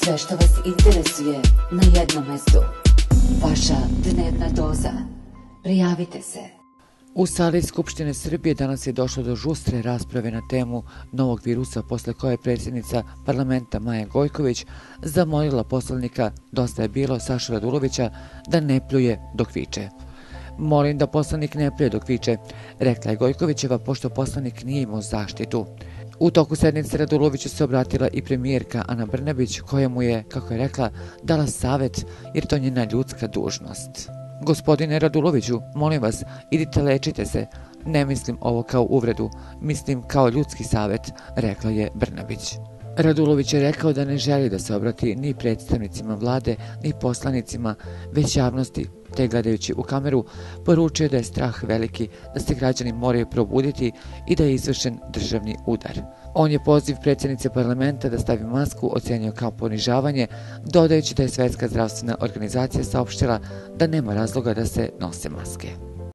Sve što vas interesuje na jednom mestu. Vaša dnevna doza. Prijavite se. U sali Skupštine Srbije danas je došlo do žustre rasprave na temu novog virusa, posle koje je predsjednica parlamenta Maja Gojković zamolila poslanika Dosta je bilo Sašu Radulovića da ne pljuje dok viče. Molim da poslanik ne pljuje dok viče, rekla je Gojkovićeva, pošto poslanik nije imao zaštitu. U toku sednice Raduloviću se obratila i premijerka Ana Brnabić, koja mu je, kako je rekla, dala savjet jer to je njena ljudska dužnost. Gospodine Raduloviću, molim vas, idite lečite se. Ne mislim ovo kao uvredu, mislim kao ljudski savjet, rekla je Brnabić. Radulović je rekao da ne želi da se obrati ni predstavnicima vlade, ni poslanicima, već javnosti, te gledajući u kameru poručio da je strah veliki, da se građani moraju probuditi i da je izvršen državni udar. On je poziv predsjednice parlamenta da stavi masku ocenio kao ponižavanje, dodajući da je Svjetska zdravstvena organizacija saopštila da nema razloga da se nose maske.